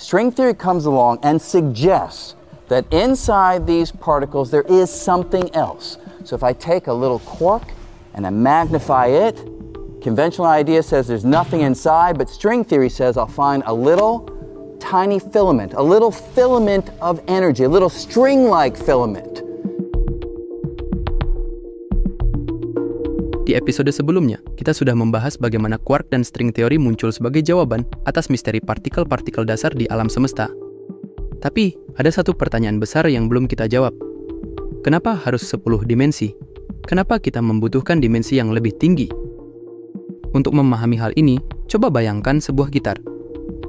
string theory comes along and suggests that inside these particles there is something else. So if I take a little quark and I magnify it, conventional idea says there's nothing inside, but string theory says I'll find a little tiny filament, a little filament of energy, a little string-like filament. Di episode sebelumnya, kita sudah membahas bagaimana quark dan string teori muncul sebagai jawaban atas misteri partikel-partikel dasar di alam semesta. Tapi, ada satu pertanyaan besar yang belum kita jawab. Kenapa harus 10 dimensi? Kenapa kita membutuhkan dimensi yang lebih tinggi? Untuk memahami hal ini, coba bayangkan sebuah gitar.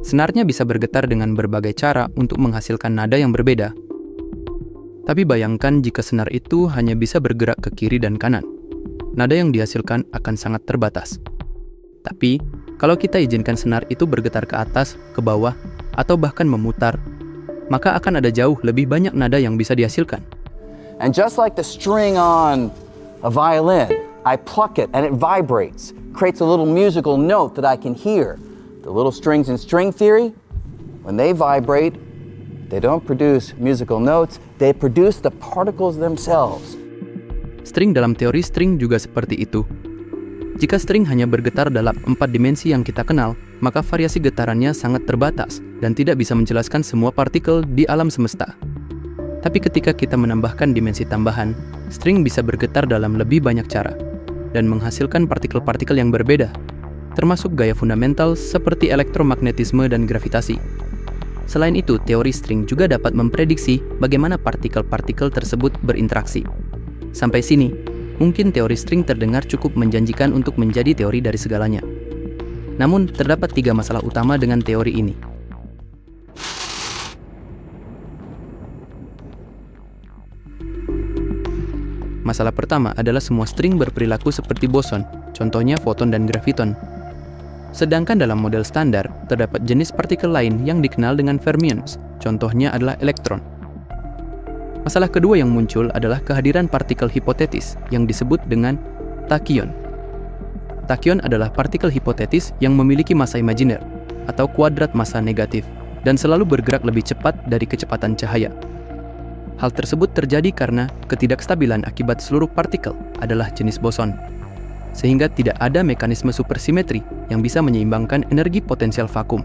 Senarnya bisa bergetar dengan berbagai cara untuk menghasilkan nada yang berbeda. Tapi bayangkan jika senar itu hanya bisa bergerak ke kiri dan kanan. Nada yang dihasilkan akan sangat terbatas. Tapi, kalau kita izinkan senar itu bergetar ke atas, ke bawah, atau bahkan memutar, maka akan ada jauh lebih banyak nada yang bisa dihasilkan. And just like the string on a violin, I pluck it and it vibrates, creates a little musical note that I can hear. The little strings in string theory, when they vibrate, they don't produce musical notes, they produce the particles themselves. String dalam teori string juga seperti itu. Jika string hanya bergetar dalam 4 dimensi yang kita kenal, maka variasi getarannya sangat terbatas dan tidak bisa menjelaskan semua partikel di alam semesta. Tapi ketika kita menambahkan dimensi tambahan, string bisa bergetar dalam lebih banyak cara dan menghasilkan partikel-partikel yang berbeda, termasuk gaya fundamental seperti elektromagnetisme dan gravitasi. Selain itu, teori string juga dapat memprediksi bagaimana partikel-partikel tersebut berinteraksi. Sampai sini, mungkin teori string terdengar cukup menjanjikan untuk menjadi teori dari segalanya. Namun, terdapat 3 masalah utama dengan teori ini. Masalah pertama adalah semua string berperilaku seperti boson, contohnya foton dan graviton. Sedangkan dalam model standar, terdapat jenis partikel lain yang dikenal dengan fermions, contohnya adalah elektron. Masalah kedua yang muncul adalah kehadiran partikel hipotetis yang disebut dengan tachyon. Tachyon adalah partikel hipotetis yang memiliki massa imajiner atau kuadrat massa negatif dan selalu bergerak lebih cepat dari kecepatan cahaya. Hal tersebut terjadi karena ketidakstabilan akibat seluruh partikel adalah jenis boson, sehingga tidak ada mekanisme supersimetri yang bisa menyeimbangkan energi potensial vakum.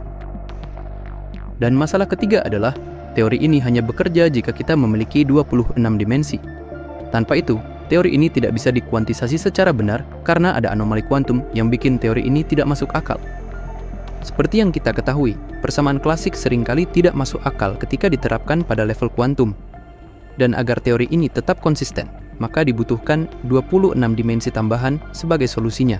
Dan masalah ketiga adalah teori ini hanya bekerja jika kita memiliki 26 dimensi. Tanpa itu, teori ini tidak bisa dikuantisasi secara benar karena ada anomali kuantum yang bikin teori ini tidak masuk akal. Seperti yang kita ketahui, persamaan klasik seringkali tidak masuk akal ketika diterapkan pada level kuantum. Dan agar teori ini tetap konsisten, maka dibutuhkan 26 dimensi tambahan sebagai solusinya.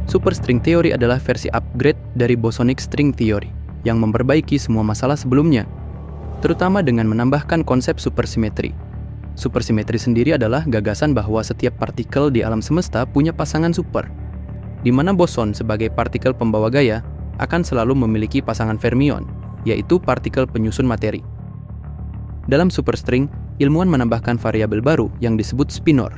Superstring theory adalah versi upgrade dari bosonic string theory yang memperbaiki semua masalah sebelumnya, terutama dengan menambahkan konsep supersimetri. Supersimetri sendiri adalah gagasan bahwa setiap partikel di alam semesta punya pasangan super, di mana boson sebagai partikel pembawa gaya akan selalu memiliki pasangan fermion, yaitu partikel penyusun materi. Dalam superstring, ilmuwan menambahkan variabel baru yang disebut spinor.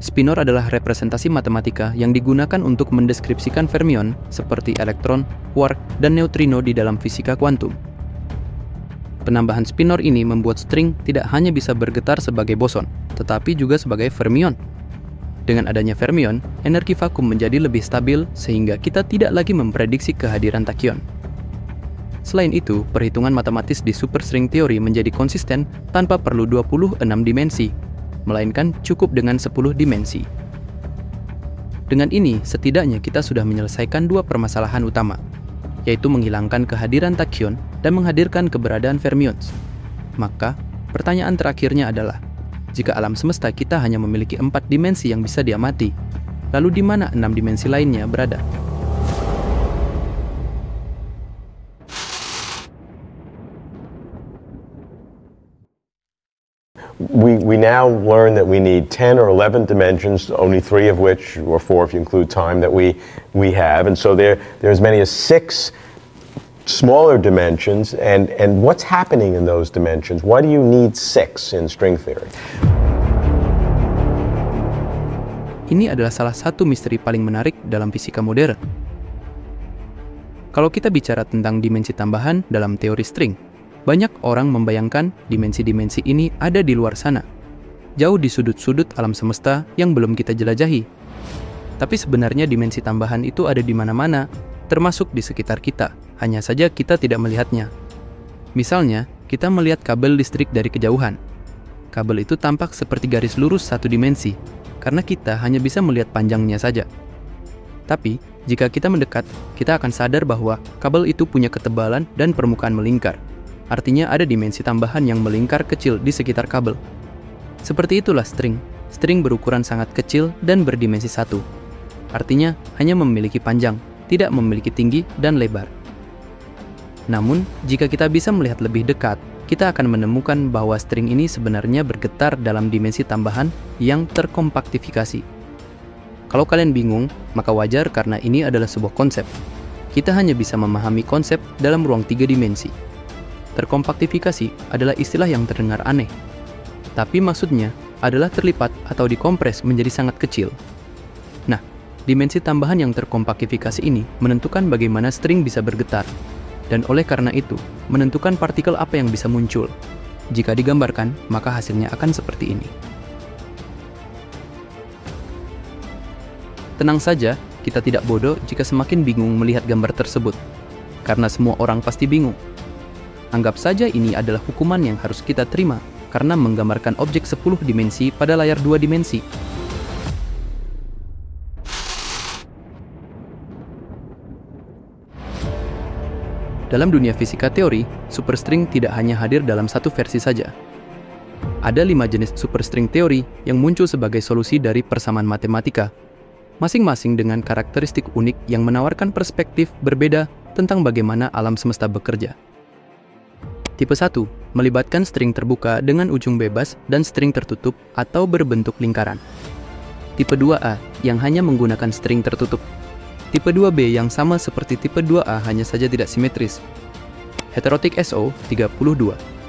Spinor adalah representasi matematika yang digunakan untuk mendeskripsikan fermion seperti elektron, quark, dan neutrino di dalam fisika kuantum. Penambahan spinor ini membuat string tidak hanya bisa bergetar sebagai boson, tetapi juga sebagai fermion. Dengan adanya fermion, energi vakum menjadi lebih stabil sehingga kita tidak lagi memprediksi kehadiran tachyon. Selain itu, perhitungan matematis di superstring teori menjadi konsisten tanpa perlu 26 dimensi, melainkan cukup dengan 10 dimensi. Dengan ini, setidaknya kita sudah menyelesaikan 2 permasalahan utama, yaitu menghilangkan kehadiran tachyon dan menghadirkan keberadaan fermions. Maka, pertanyaan terakhirnya adalah, jika alam semesta kita hanya memiliki 4 dimensi yang bisa diamati, lalu di mana 6 dimensi lainnya berada? We now learn that we need 10 or 11 dimensions, only 3 of which, or 4 if you include time, that we have. And so there are as many as 6 smaller dimensions, and what's happening in those dimensions? Why do you need 6 in string theory? Ini adalah salah satu misteri paling menarik dalam fisika modern. Kalau kita bicara tentang dimensi tambahan dalam teori string, banyak orang membayangkan dimensi-dimensi ini ada di luar sana, jauh di sudut-sudut alam semesta yang belum kita jelajahi. Tapi sebenarnya dimensi tambahan itu ada di mana-mana, termasuk di sekitar kita, hanya saja kita tidak melihatnya. Misalnya, kita melihat kabel listrik dari kejauhan. Kabel itu tampak seperti garis lurus satu dimensi, karena kita hanya bisa melihat panjangnya saja. Tapi, jika kita mendekat, kita akan sadar bahwa kabel itu punya ketebalan dan permukaan melingkar. Artinya ada dimensi tambahan yang melingkar kecil di sekitar kabel. Seperti itulah string. String berukuran sangat kecil dan berdimensi 1. Artinya, hanya memiliki panjang, tidak memiliki tinggi dan lebar. Namun, jika kita bisa melihat lebih dekat, kita akan menemukan bahwa string ini sebenarnya bergetar dalam dimensi tambahan yang terkompaktifikasi. Kalau kalian bingung, maka wajar karena ini adalah sebuah konsep. Kita hanya bisa memahami konsep dalam ruang 3 dimensi. Terkompaktifikasi adalah istilah yang terdengar aneh, tapi maksudnya adalah terlipat atau dikompres menjadi sangat kecil. Nah, dimensi tambahan yang terkompaktifikasi ini menentukan bagaimana string bisa bergetar, dan oleh karena itu, menentukan partikel apa yang bisa muncul. Jika digambarkan, maka hasilnya akan seperti ini. Tenang saja, kita tidak bodoh jika semakin bingung melihat gambar tersebut, karena semua orang pasti bingung. Anggap saja ini adalah hukuman yang harus kita terima, karena menggambarkan objek 10 dimensi pada layar 2 dimensi. Dalam dunia fisika teori, superstring tidak hanya hadir dalam satu versi saja. Ada 5 jenis superstring teori yang muncul sebagai solusi dari persamaan matematika, masing-masing dengan karakteristik unik yang menawarkan perspektif berbeda tentang bagaimana alam semesta bekerja. Tipe 1 melibatkan string terbuka dengan ujung bebas dan string tertutup atau berbentuk lingkaran. Tipe 2A yang hanya menggunakan string tertutup. Tipe 2B yang sama seperti tipe 2A hanya saja tidak simetris. Heterotik SO 32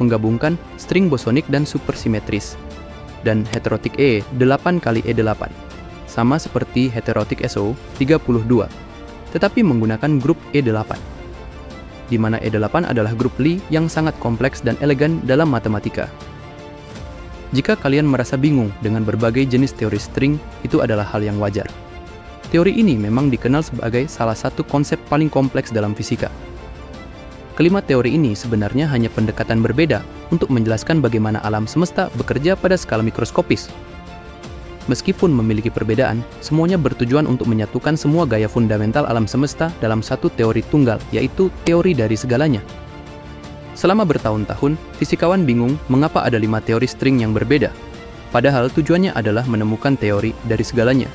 menggabungkan string bosonik dan supersimetris. Dan heterotik E 8 kali E8 sama seperti heterotik SO 32, tetapi menggunakan grup E8, di mana E8 adalah grup Lie yang sangat kompleks dan elegan dalam matematika. Jika kalian merasa bingung dengan berbagai jenis teori string, itu adalah hal yang wajar. Teori ini memang dikenal sebagai salah satu konsep paling kompleks dalam fisika. Kelima teori ini sebenarnya hanya pendekatan berbeda untuk menjelaskan bagaimana alam semesta bekerja pada skala mikroskopis. Meskipun memiliki perbedaan, semuanya bertujuan untuk menyatukan semua gaya fundamental alam semesta dalam satu teori tunggal, yaitu teori dari segalanya. Selama bertahun-tahun, fisikawan bingung mengapa ada 5 teori string yang berbeda, padahal tujuannya adalah menemukan teori dari segalanya.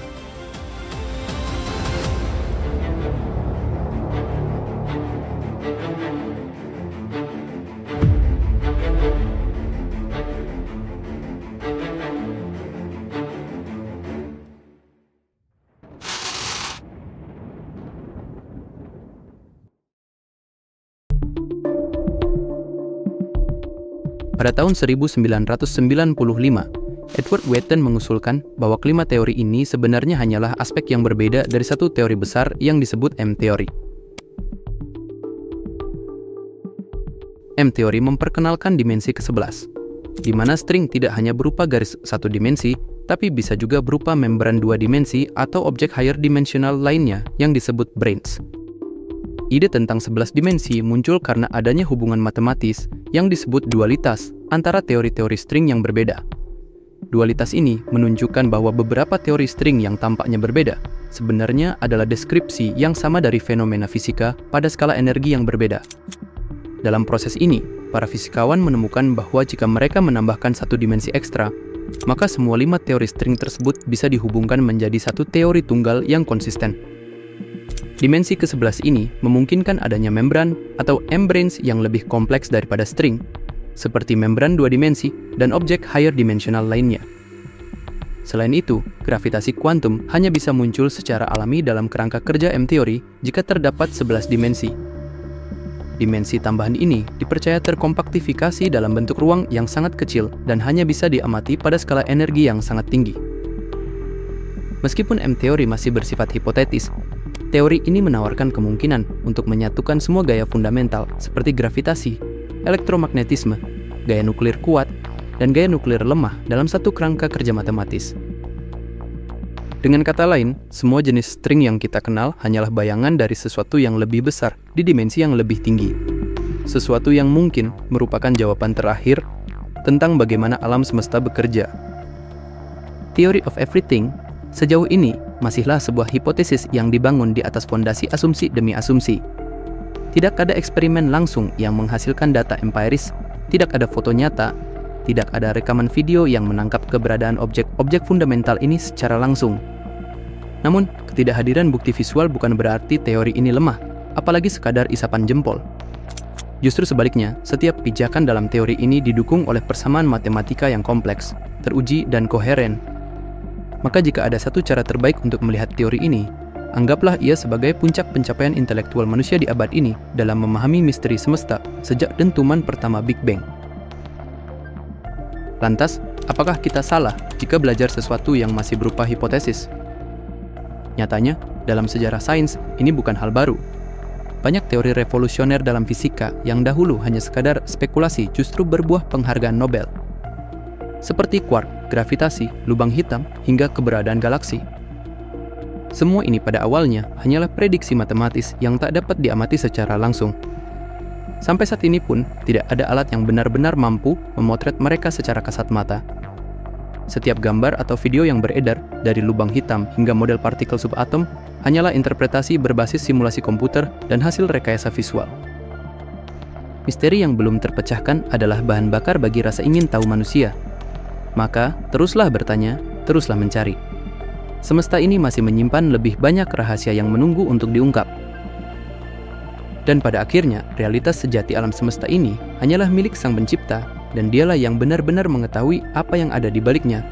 Pada tahun 1995, Edward Wheaton mengusulkan bahwa kelima teori ini sebenarnya hanyalah aspek yang berbeda dari satu teori besar yang disebut M-teori. M-teori memperkenalkan dimensi ke-11, di mana string tidak hanya berupa garis satu dimensi, tapi bisa juga berupa membran 2 dimensi atau objek higher dimensional lainnya yang disebut branes. Ide tentang 11 dimensi muncul karena adanya hubungan matematis yang disebut dualitas antara teori-teori string yang berbeda. Dualitas ini menunjukkan bahwa beberapa teori string yang tampaknya berbeda sebenarnya adalah deskripsi yang sama dari fenomena fisika pada skala energi yang berbeda. Dalam proses ini, para fisikawan menemukan bahwa jika mereka menambahkan satu dimensi ekstra, maka semua 5 teori string tersebut bisa dihubungkan menjadi satu teori tunggal yang konsisten. Dimensi ke-11 ini memungkinkan adanya membran atau M-branes yang lebih kompleks daripada string, seperti membran 2 dimensi dan objek higher dimensional lainnya. Selain itu, gravitasi kuantum hanya bisa muncul secara alami dalam kerangka kerja M-teori jika terdapat 11 dimensi. dimensi tambahan ini dipercaya terkompaktifikasi dalam bentuk ruang yang sangat kecil dan hanya bisa diamati pada skala energi yang sangat tinggi. Meskipun M-teori masih bersifat hipotetis, teori ini menawarkan kemungkinan untuk menyatukan semua gaya fundamental seperti gravitasi, elektromagnetisme, gaya nuklir kuat, dan gaya nuklir lemah dalam satu kerangka kerja matematis. Dengan kata lain, semua jenis string yang kita kenal hanyalah bayangan dari sesuatu yang lebih besar di dimensi yang lebih tinggi. Sesuatu yang mungkin merupakan jawaban terakhir tentang bagaimana alam semesta bekerja. Theory of everything sejauh ini masihlah sebuah hipotesis yang dibangun di atas fondasi asumsi demi asumsi. Tidak ada eksperimen langsung yang menghasilkan data empiris, tidak ada foto nyata, tidak ada rekaman video yang menangkap keberadaan objek-objek fundamental ini secara langsung. Namun, ketidakhadiran bukti visual bukan berarti teori ini lemah, apalagi sekadar isapan jempol. Justru sebaliknya, setiap pijakan dalam teori ini didukung oleh persamaan matematika yang kompleks, teruji, dan koheren. Maka jika ada satu cara terbaik untuk melihat teori ini, anggaplah ia sebagai puncak pencapaian intelektual manusia di abad ini dalam memahami misteri semesta sejak dentuman pertama Big Bang. Lantas, apakah kita salah jika belajar sesuatu yang masih berupa hipotesis? Nyatanya, dalam sejarah sains, ini bukan hal baru. Banyak teori revolusioner dalam fisika yang dahulu hanya sekadar spekulasi justru berbuah penghargaan Nobel. Seperti quark, gravitasi, lubang hitam, hingga keberadaan galaksi. Semua ini pada awalnya hanyalah prediksi matematis yang tak dapat diamati secara langsung. Sampai saat ini pun, tidak ada alat yang benar-benar mampu memotret mereka secara kasat mata. Setiap gambar atau video yang beredar, dari lubang hitam hingga model partikel subatom, hanyalah interpretasi berbasis simulasi komputer dan hasil rekayasa visual. Misteri yang belum terpecahkan adalah bahan bakar bagi rasa ingin tahu manusia. Maka, teruslah bertanya, teruslah mencari. Semesta ini masih menyimpan lebih banyak rahasia yang menunggu untuk diungkap. Dan pada akhirnya, realitas sejati alam semesta ini hanyalah milik Sang Pencipta, dan dialah yang benar-benar mengetahui apa yang ada di baliknya